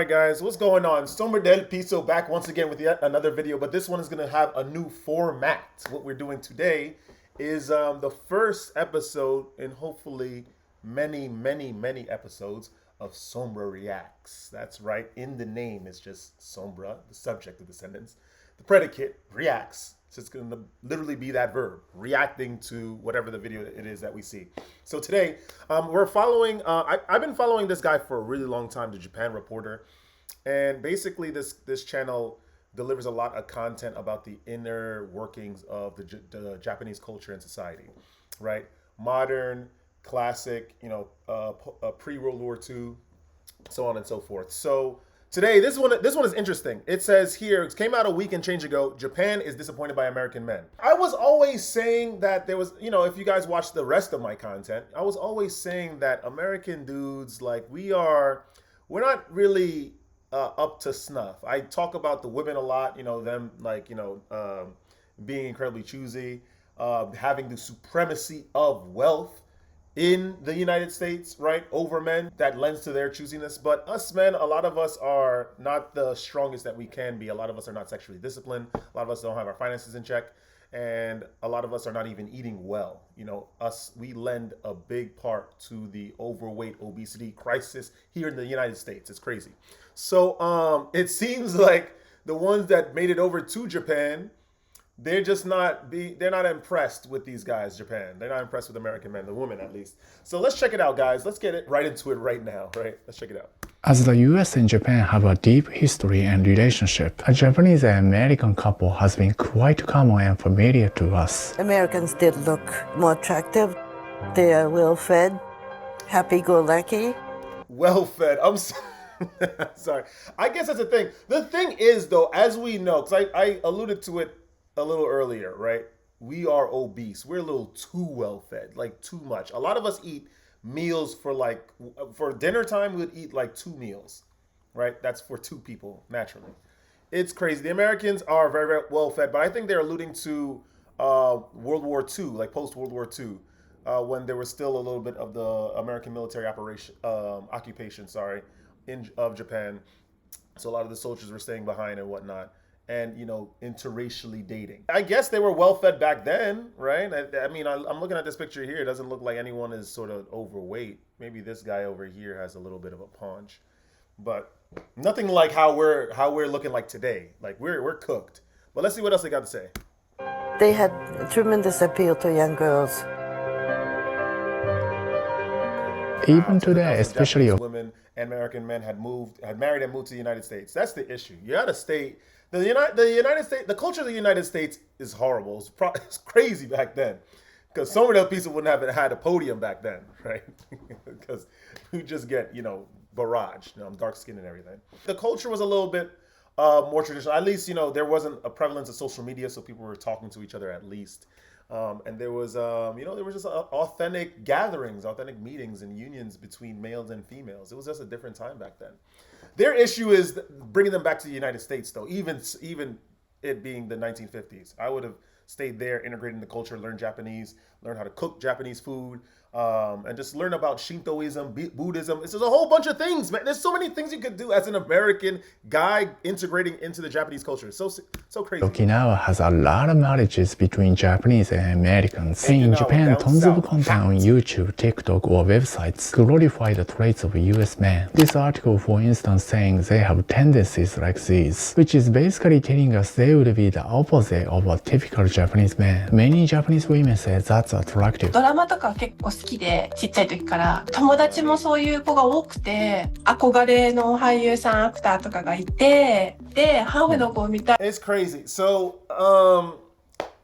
Alright guys, what's going on? Sombradelpiso back once again with yet another video, but this one is going to have a new format. What we're doing today is the first episode in hopefully many episodes of Sombra Reacts. That's right, in the name is just Sombra, the subject of the sentence. The predicate, reacts. So it's going to literally be that verb, reacting to whatever the video it is that we see. So today, we're following, I've been following this guy for a really long time, the Japan Reporter. And basically this channel delivers a lot of content about the inner workings of the Japanese culture and society, right? Modern, classic, pre-World War II, so on and so forth. So today, this one is interesting. It says here, it came out a week and change ago, Japan is disappointed by American men. I was always saying that there was, if you guys watch the rest of my content, I was always saying that American dudes, like we're not really up to snuff. I talk about the women a lot, them being incredibly choosy, having the supremacy of wealth in the United States, right, over men, that lends to their choosiness. But us men, a lot of us are not the strongest that we can be. A lot of us are not sexually disciplined. A lot of us don't have our finances in check. And a lot of us are not even eating well. We lend a big part to the overweight obesity crisis here in the United States. It's crazy. So it seems like the ones that made it over to Japan, they're not impressed with these guys, Japan. They're not impressed with American men, the women at least. So let's check it out, guys. Let's get right into it right now, right? Let's check it out. As the US and Japan have a deep history and relationship, a Japanese and American couple has been quite common and familiar to us. Americans did look more attractive. They are well-fed, happy-go-lucky. Well-fed. I'm sorry. I guess that's the thing. The thing is, though, as we know, because I alluded to it a little earlier, right? We are obese. We're a little too well fed, like too much. A lot of us eat meals for dinner time, we would eat like 2 meals, right? That's for 2 people, naturally. It's crazy. The Americans are very well fed, but I think they're alluding to World War II, like post-World War II, when there was still a little bit of the American military occupation, of Japan. So a lot of the soldiers were staying behind and whatnot. And, interracially dating. I guess they were well-fed back then, right? I mean, I'm looking at this picture here. It doesn't look like anyone is sort of overweight. Maybe this guy over here has a little bit of a paunch. But nothing like how we're looking like today. Like, we're cooked. But let's see what else they got to say. They had tremendous appeal to young girls. Even today, especially women and American men had married and moved to the United States. That's the issue. You gotta stay. The United States, the culture of the United States is horrible. It's crazy back then, because Sombradelpiso wouldn't have had a podium back then, right? Because we just get barraged. I'm dark skinned and everything. The culture was a little bit more traditional. At least there wasn't a prevalence of social media, so people were talking to each other at least. And there was there was just authentic gatherings, authentic meetings and unions between males and females. It was just a different time back then. Their issue is bringing them back to the United States, though. Even it being the 1950s, I would have stayed there, integrated in the culture, learned Japanese, learned how to cook Japanese food, and just learn about Shintoism, Buddhism. It's just a whole bunch of things, man. There's so many things you could do as an American guy integrating into the Japanese culture. It's so crazy. Okinawa has a lot of marriages between Japanese and Americans. In Japan, tons of content on YouTube, TikTok, or websites glorify the traits of US men. This article, for instance, saying they have tendencies like these, which is basically telling us they would be the opposite of a typical Japanese man. Many Japanese women say that's attractive. ドラマとか結構好きで、ちっちゃい時から友達もそういう子が多くて、憧れの俳優さんアクターとかがいて、でハーフの子を見たい。 It's crazy. So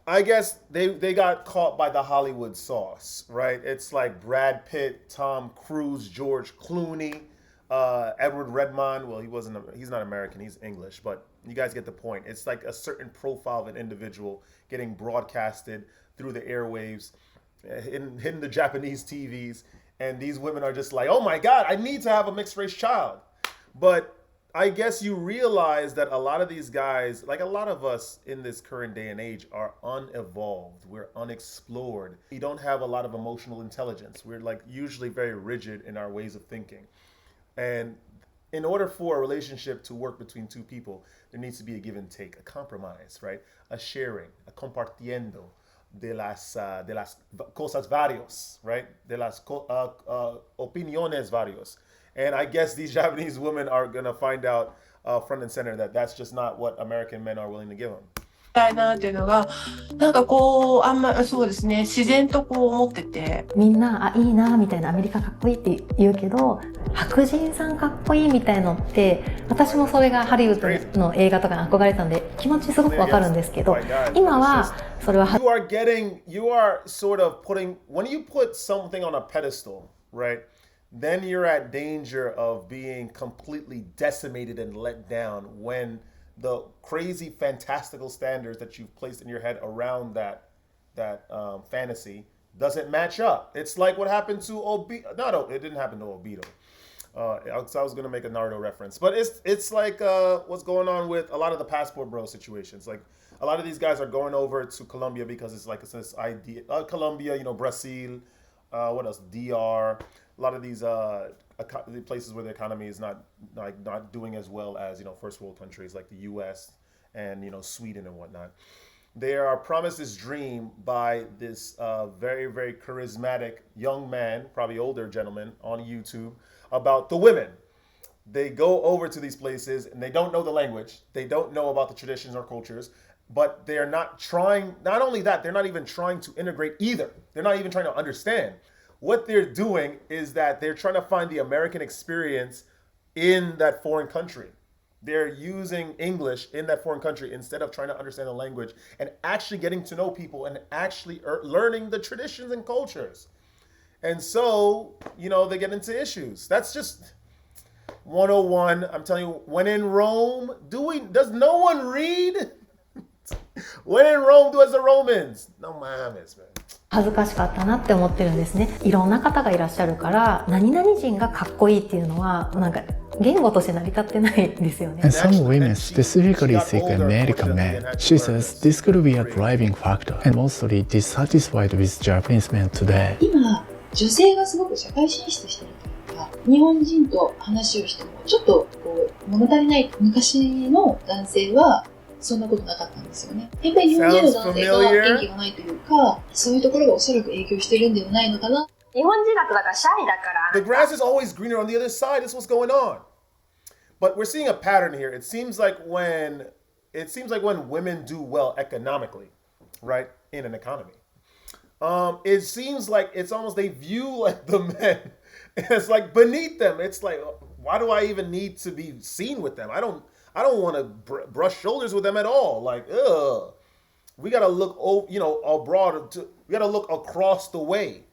I guess they got caught by the Hollywood sauce, right? It's like Brad Pitt, Tom Cruise, George Clooney, Edward Redmayne. Well, he's not American, he's English, but you guys get the point. It's like a certain profile of an individual getting broadcasted through the airwaves, hitting the Japanese TVs, and these women are just like, oh my God, I need to have a mixed race child. But I guess you realize that a lot of these guys, like a lot of us in this current day and age, are unevolved. We're unexplored. We don't have a lot of emotional intelligence. We're like usually very rigid in our ways of thinking. And in order for a relationship to work between two people, there needs to be a give and take, a compromise, right? A sharing, a compartiendo de las cosas varios, right? De las opiniones varios. And I guess these Japanese women are gonna find out front and center that that's just not what American men are willing to give them. たいなっていうのが、なんかこう、あんま、そうですね、自然とこう思ってて。みんな、あ、いいな、みたいな、アメリカかっこいいって言うけど、白人さんかっこいいみたいのって、私もそれがハリウッドの映画とかに憧れたんで、気持ちすごくわかるんですけど、今は、それは、you are sort of putting, when you put something on a pedestal, right? Then you're at danger of being completely decimated and let down when the crazy fantastical standards that you've placed in your head around that fantasy doesn't match up. It's like what happened to Obito. No, it didn't happen to Obito. I was going to make a Naruto reference, but it's like what's going on with a lot of the passport bro situations. Like a lot of these guys are going over to Colombia because it's like it's this idea. Colombia, Brazil, what else? DR. A lot of these places where the economy is not doing as well as first world countries like the U.S. and Sweden and whatnot. They are promised this dream by this very, very charismatic young man, probably older gentleman on YouTube, about the women. They go over to these places and they don't know the language. They don't know about the traditions or cultures, but they're not trying. Not only that, they're not even trying to integrate either. They're not even trying to understand. What they're doing is that they're trying to find the American experience in that foreign country. They're using English in that foreign country instead of trying to understand the language and actually getting to know people and actually learning the traditions and cultures. And so, they get into issues. That's just 101. I'm telling you, when in Rome, does no one read? When in Rome, do as the Romans. No mames, man. 恥ずかしかったなって思ってるんですね。いろんな方がいらっしゃるから、何々人がかっこいいっていうのは、なんか言語として成り立ってないですよね。And some women specifically seek American men. She says this could be a driving factor and mostly dissatisfied with Japanese men today. 今、女性がすごく社会進出しているというか、日本人と話をしても、ちょっと物足りない昔の男性は、そんなことなかったんですよね。やっぱり日本人の男性が元気がないというか、そういうところがおそらく影響してるんではないのかな。日本人だとだからシャイだから。 The grass is always greener on the other side. That's what's going on. But we're seeing a pattern here. It seems like when women do well economically, right, in an economy, it seems like it's almost they view like the men as like beneath them. It's like, why do I even need to be seen with them? I don't want to brush shoulders with them at all. Like, ugh. We got to look, abroad. We got to look across the way,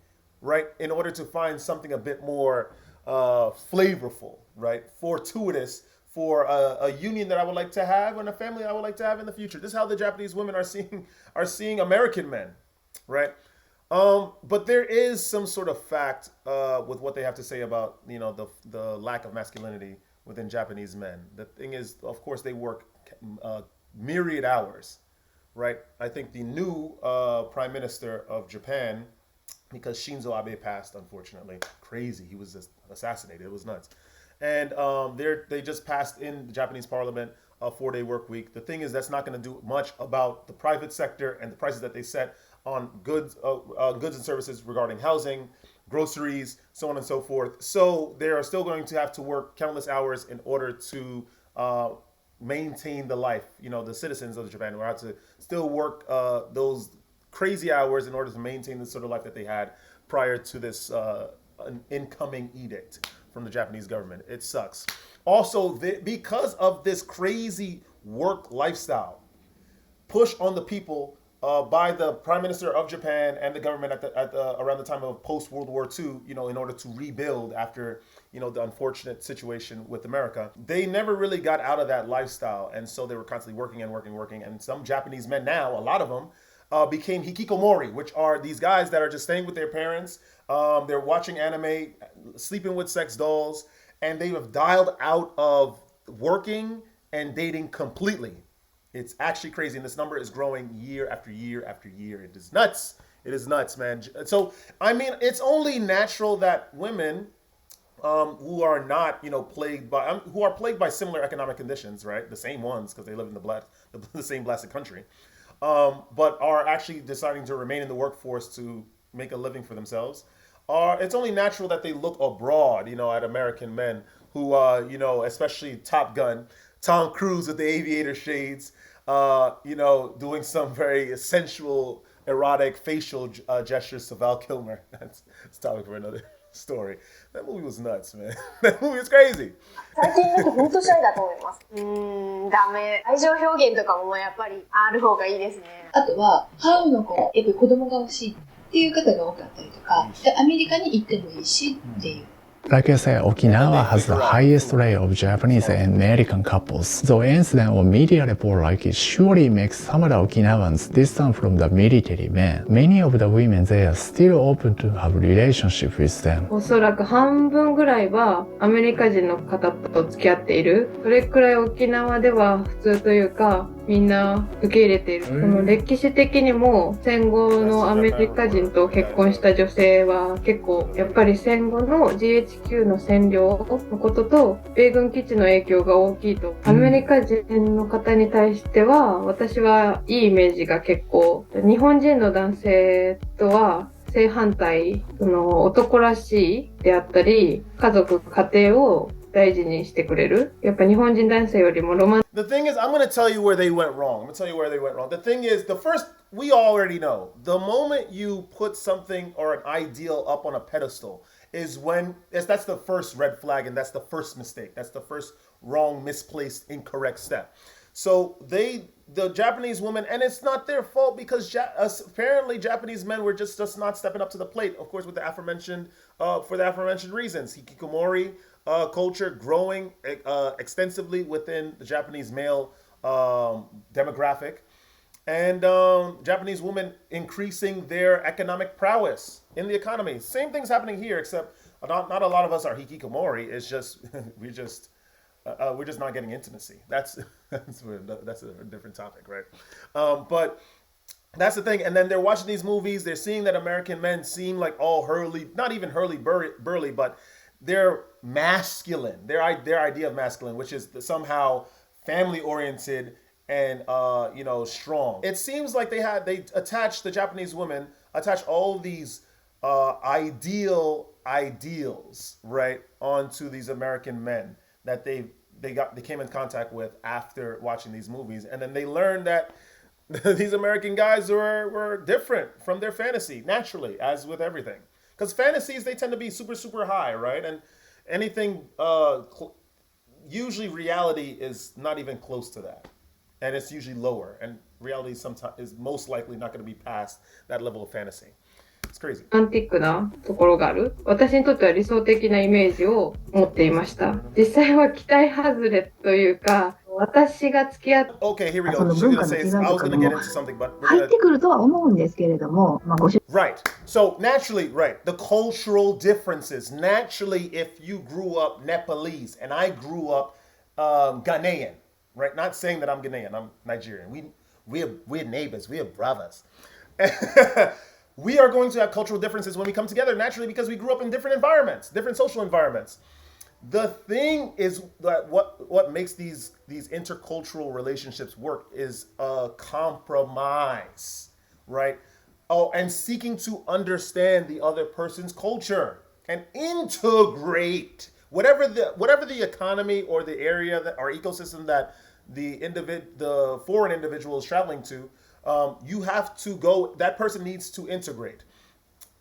right, in order to find something a bit more flavorful, right, fortuitous for a union that I would like to have and a family I would like to have in the future. This is how the Japanese women are seeing American men, right? But there is some sort of fact with what they have to say about the lack of masculinity within Japanese men. The thing is, of course, they work myriad hours, right? I think the new prime minister of Japan, because Shinzo Abe passed, unfortunately, crazy. He was just assassinated. It was nuts. And they just passed in the Japanese parliament a 4-day work week. The thing is, that's not going to do much about the private sector and the prices that they set on goods and services regarding housing, groceries, so on and so forth. So they are still going to have to work countless hours in order to maintain the life. The citizens of Japan will have to still work those crazy hours in order to maintain the sort of life that they had prior to this incoming edict from the Japanese government. It sucks. Also, because of this crazy work lifestyle push on the people by the Prime Minister of Japan and the government around the time of post-World War II, in order to rebuild after, the unfortunate situation with America, they never really got out of that lifestyle. And so they were constantly working. And some Japanese men now, a lot of them, became hikikomori, which are these guys that are just staying with their parents. They're watching anime, sleeping with sex dolls, and they have dialed out of working and dating completely. It's actually crazy, and this number is growing year after year after year. It is nuts. It is nuts, man. So, I mean, it's only natural that women who are not, plagued by, who are plagued by similar economic conditions, right? The same ones because they live in the same blasted country, but are actually deciding to remain in the workforce to make a living for themselves. It's only natural that they look abroad, at American men who, especially Top Gun, Tom Cruise with the aviator shades, doing some very sensual, erotic facial gestures to Val Kilmer. That's a topic for another story. That movie was nuts, man. That movie was crazy. 最近なんか本当シャイだと思います。ダメ。愛情表現とかもやっぱりある方がいいですね。あとは、ハウの子、やっぱり子供が欲しいっていう方が多かったりとか、でアメリカに行ってもいいしっていう。Like I said, Okinawa has the highest rate of Japanese and American couples. The incident or media report like it surely makes some of the Okinawans distant from the military men. Many of the women there are still open to have relationship with them. おそらく半分ぐらいはアメリカ人の方と付き合っている。それくらい沖縄では普通というか、みんな受け入れている。その歴史的にも戦後のアメリカ人と結婚した女性は結構やっぱり戦後の GHQ の占領のことと米軍基地の影響が大きいと。アメリカ人の方に対しては私はいいイメージが結構、日本人の男性とは正反対、男らしいであったり家族家庭を大事にしてくれる。やっぱ日本人男性よりもロマン The thing is, I'm going to tell you where they went wrong. The thing is, we already know, the moment you put something or an ideal up on a pedestal that's the first red flag, and that's the first mistake. That's the first wrong, misplaced, incorrect step. So the Japanese women, and it's not their fault because apparently Japanese men were just not stepping up to the plate, of course, with the aforementioned reasons. Hikikomori culture growing extensively within the Japanese male demographic, and Japanese women increasing their economic prowess in the economy. Same thing's happening here, except not a lot of us are hikikomori. It's just we're just not getting intimacy. That's a different topic, right? But that's the thing. And then they're watching these movies. They're seeing that American men seem like all not even hurly-burly, but they're masculine. Their idea of masculine, which is somehow family-oriented and strong. It seems like the Japanese women attach all these ideals, right, onto these American men that they came in contact with after watching these movies, and then they learned that these American guys were different from their fantasy naturally, as with everything. Because fantasies, they tend to be super, super high, right? And anything, usually reality is not even close to that. And it's usually lower. And reality sometimes is most likely not going to be past that level of fantasy. It's crazy. アンティックなところがある。私にとっては理想的なイメージを持っていました。実際は期待外れというか、私が付き合って Okay, here we go. その文化の違いとかも入ってくるとは思うんですけれども、Right. So naturally, right, the cultural differences. Naturally, if you grew up Nepalese and I grew up Ghanaian, right? Not saying that I'm Ghanaian, I'm Nigerian. We're neighbors, we're brothers. We are going to have cultural differences when we come together naturally because we grew up in different environments, different social environments. The thing is that what makes these intercultural relationships work is a compromise, right? Oh, and seeking to understand the other person's culture and integrate whatever the economy or the area or ecosystem that the foreign individual is traveling to. You have to go. That person needs to integrate.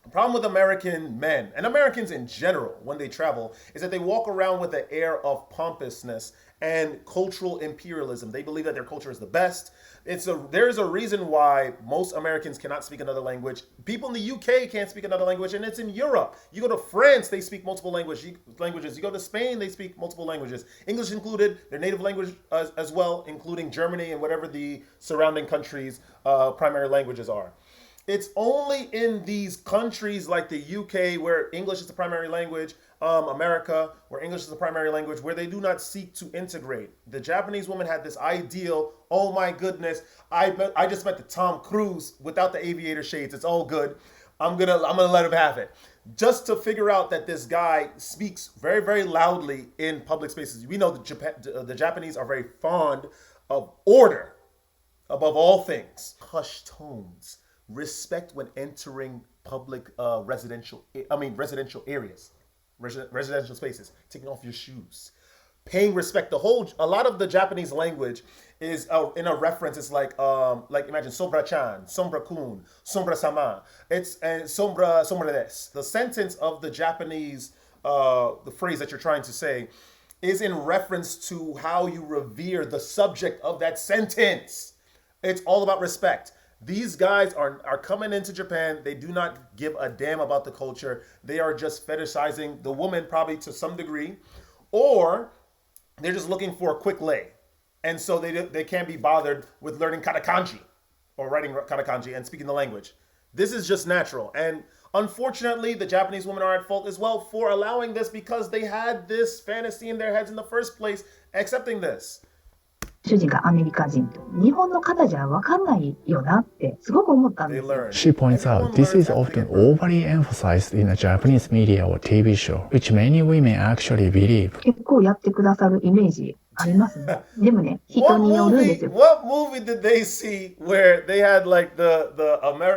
The problem with American men and Americans in general when they travel is that they walk around with an air of pompousness and cultural imperialism. They believe that their culture is the best. There's a reason why most Americans cannot speak another language. People in the UK can't speak another language, and it's in Europe. You go to France, they speak multiple languages. You go to Spain, they speak multiple languages. English included, their native language as well, including Germany and whatever the surrounding countries' primary languages are. It's only in these countries like the UK where English is the primary language, America, where English is the primary language, where they do not seek to integrate. The Japanese woman had this ideal, oh my goodness, I just met the Tom Cruise without the aviator shades. It's all good. I'm gonna let him have it. just to figure out that this guy speaks very, very loudly in public spaces. We know the Japanese are very fond of order above all things. Hushed tones, respect when entering public residential areas, residential spaces, taking off your shoes, paying respect. A lot of the Japanese language is in a reference. It's like imagine sombra-chan, sombra-kun, sombra-sama. It's sombra des. The sentence of the Japanese, the phrase that you're trying to say, is in reference to how you revere the subject of that sentence. It's all about respect. These guys are coming into Japan. They do not give a damn about the culture. They are just fetishizing the woman, probably to some degree, or they're just looking for a quick lay. And so they can't be bothered with learning katakanji or writing katakanji and speaking the language. This is just natural. And unfortunately, the Japanese women are at fault as well for allowing this, because they had this fantasy in their heads in the first place, accepting this. 主人がアメリカ人と日本の方じゃ分かんないよなってすごく思ったんですよ。 She points out this is often overly emphasized in a Japanese media or TV show, which many women actually believe. 結構やってくださるイメージありますね。でもね、人によるんですよ。 What movie did they see where they had like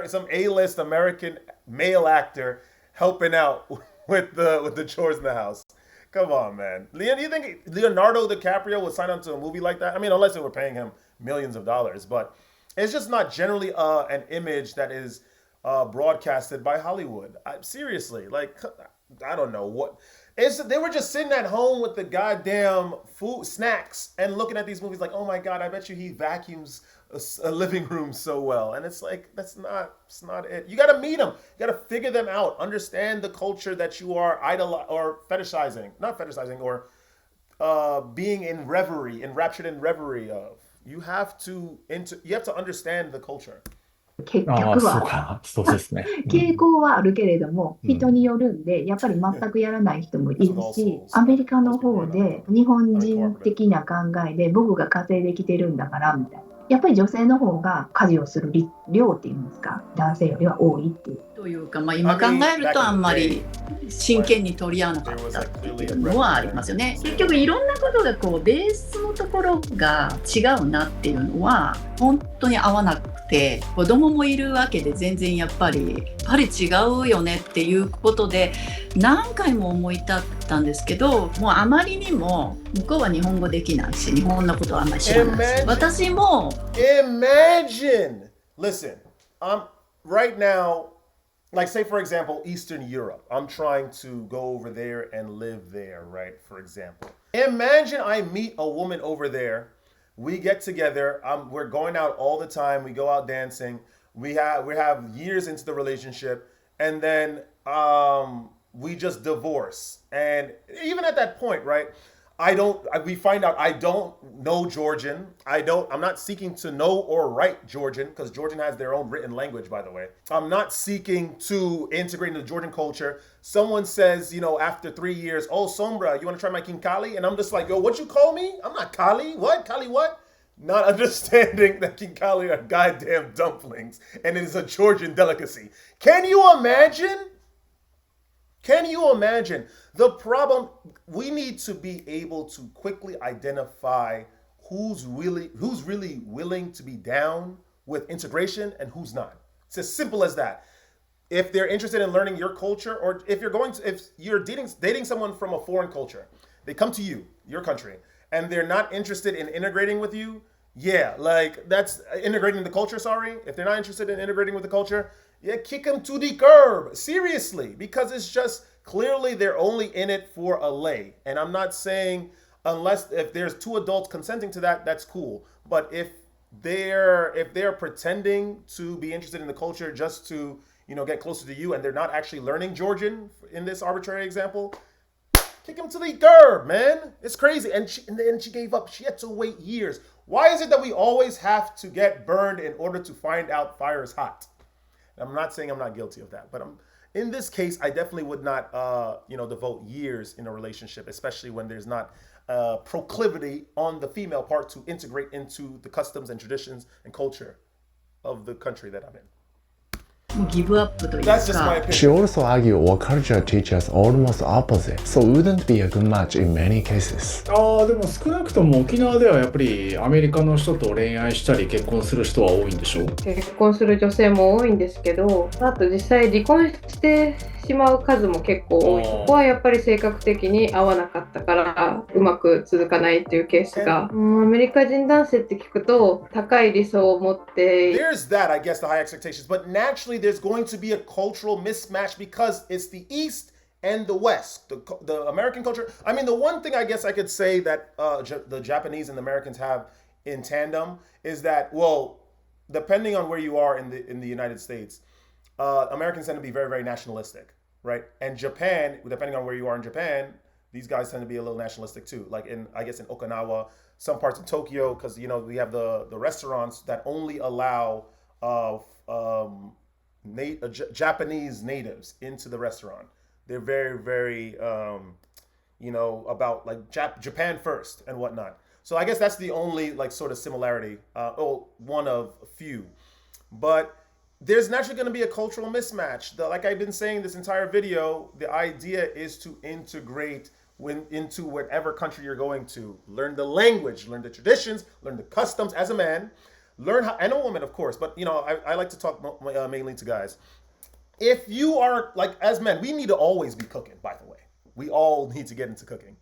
some A-list American male actor helping out with the chores in the house? Come on, man. Leon, do you think Leonardo DiCaprio would sign on to a movie like that? I mean, unless they were paying him millions of dollars, but it's just not generally an image that is broadcasted by Hollywood. Seriously, like, I don't know what. They were just sitting at home with the goddamn food, snacks, and looking at these movies like, oh my God, I bet you he vacuums a living room so well. And it's like, it's not it. You got to meet them. You got to figure them out. Understand the culture that you are fetishizing, not fetishizing, or being enraptured in reverie of. You have to understand the culture. 結局はそうですね。傾向はあるけれども、人によるんで、やっぱり全くやらない人もいるし、アメリカの方で日本人的な考えで僕が稼いできてるんだからみたいな。やっぱり女性の方が家事をする量っていうんですか、男性よりは多いっていう。というか、今考えるとあんまり真剣に取り合わなかったっていうのはありますよね。結局いろんなことがベースのところが違うなっていうのは本当に合わなくて、子供もいるわけで全然やっぱり違うよねっていうことで何回も思い立ったんですけど、もうあまりにも向こうは日本語できないし、日本のことはあんまり知らないし、私も Imagine! Listen, right now, like say for example, Eastern Europe. I'm trying to go over there and live there, right? For example. Imagine I meet a woman over there. We get together. We're going out all the time. We go out dancing. We have years into the relationship, and then we just divorce. And even at that point, right? We find out I don't know Georgian. I'm not seeking to know or write Georgian, because Georgian has their own written language, by the way. I'm not seeking to integrate into the Georgian culture. Someone says, after 3 years, oh, Sombra, you want to try my King Kali? And I'm just like, yo, what you call me? I'm not Kali. What? Kali what? Not understanding that King Kali are goddamn dumplings, and it is a Georgian delicacy. Can you imagine? Can you imagine? The problem, we need to be able to quickly identify who's really willing to be down with integration and who's not. It's as simple as that. If they're interested in learning your culture, or if you're dating someone from a foreign culture, they come to you, your country, and they're not interested in integrating with you, yeah, like that's integrating the culture, sorry. If they're not interested in integrating with the culture, yeah, kick them to the curb, seriously, because it's just clearly they're only in it for a lay. And I'm not saying if there's two adults consenting to that, that's cool. But if they're pretending to be interested in the culture just to, get closer to you, and they're not actually learning Georgian in this arbitrary example, kick them to the curb, man. It's crazy. And then she gave up. She had to wait years. Why is it that we always have to get burned in order to find out fire is hot? I'm not saying I'm not guilty of that, but in this case, I definitely would not, devote years in a relationship, especially when there's not proclivity on the female part to integrate into the customs and traditions and culture of the country that I'm in. もうギブアップという That's just my か opinion. She also argued our culture teaches almost opposite, so wouldn't be a good match in many cases. ああ、でも少なくとも沖縄ではやっぱりアメリカの人と恋愛したり結婚する人は多いんでしょう。結婚する女性も多いんですけど、あと実際離婚してしまう数も結構多い。ここはやっぱり性格的に合わなかったからうまく続かないっていうケースが、アメリカ人男性って聞くと高い理想を持って。 There's that, I guess, the high expectations, but naturally there's going to be a cultural mismatch because it's the East and the West, the American culture. I mean, the one thing I guess I could say that the Japanese and the Americans have in tandem is that, well, depending on where you are in the United States, Americans tend to be very, very nationalistic, right? And Japan, depending on where you are in Japan, these guys tend to be a little nationalistic too. Like I guess in Okinawa, some parts of Tokyo, because you know we have the restaurants that only allow Japanese natives into the restaurant. They're very, very, you know, about like Japan first and whatnot. So I guess that's the only like sort of similarity, one of a few. But there's naturally going to be a cultural mismatch. Like I've been saying this entire video, the idea is to integrate into whatever country you're going to. Learn the language, learn the traditions, learn the customs as a man, learn how, and a woman, of course. But, you know, I like to talk mainly to guys. If you are, like, as men, we need to always be cooking, by the way. We all need to get into cooking.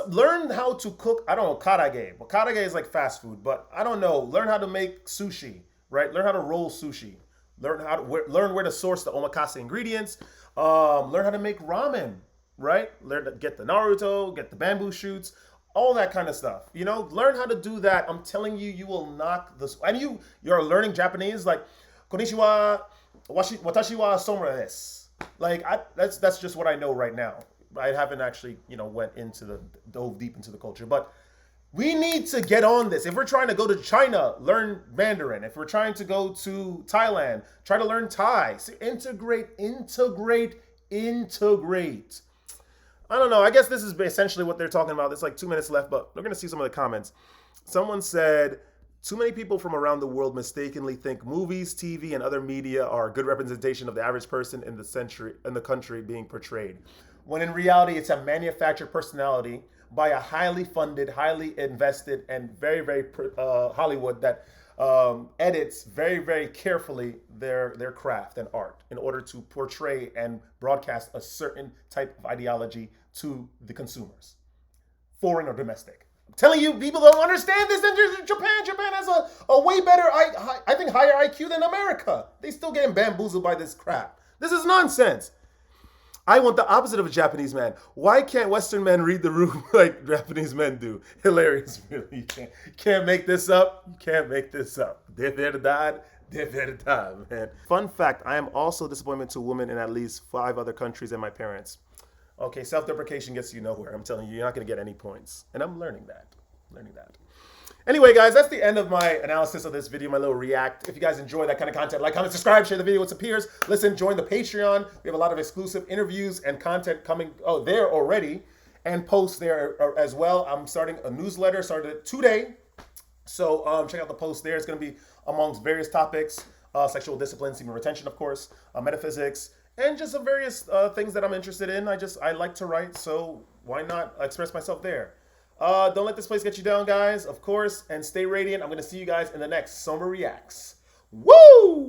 Learn how to cook, I don't know, karage. But karage is like fast food. But I don't know, learn how to make sushi, right? Learn how to roll sushi. Learn where to source the omakase ingredients. Learn how to make ramen, right? Learn to get the Naruto, get the bamboo shoots, all that kind of stuff. You know, learn how to do that. I'm telling you, you will knock this. And you're learning Japanese, like, konnichiwa, watashi wa somra desu. Like, that's just what I know right now. I haven't actually, you know, dove deep into the culture, but we need to get on this. If we're trying to go to China, learn Mandarin. If we're trying to go to Thailand, try to learn Thai. So integrate. I don't know. I guess this is essentially what they're talking about. There's like 2 minutes left, but we're going to see some of the comments. Someone said, too many people from around the world mistakenly think movies, TV, and other media are a good representation of the average person in the country being portrayed. When in reality, it's a manufactured personality by a highly funded, highly invested, and very, very Hollywood that edits very, very carefully their craft and art in order to portray and broadcast a certain type of ideology to the consumers, foreign or domestic. I'm telling you, people don't understand this. Then there's Japan. Japan has a way better, I think, higher IQ than America. They still getting bamboozled by this crap. This is nonsense. I want the opposite of a Japanese man. Why can't Western men read the room like Japanese men do? Hilarious, really. You can't make this up. You can't make this up. They're there to die. They're there to die, man. Fun fact, I am also disappointment to women in at least 5 other countries and my parents. Okay, self-deprecation gets you nowhere. I'm telling you, you're not going to get any points. And I'm learning that. Anyway, guys, that's the end of my analysis of this video, my little react. If you guys enjoy that kind of content, like, comment, subscribe, share the video with some peers. Listen, join the Patreon. We have a lot of exclusive interviews and content coming there already and posts there as well. I'm starting a newsletter, started today. So check out the post there. It's going to be amongst various topics, sexual discipline, semen retention, of course, metaphysics, and just some various things that I'm interested in. I like to write, so why not express myself there? Don't let this place get you down, guys, of course, and stay radiant. I'm going to see you guys in the next Somber Reacts. Woo!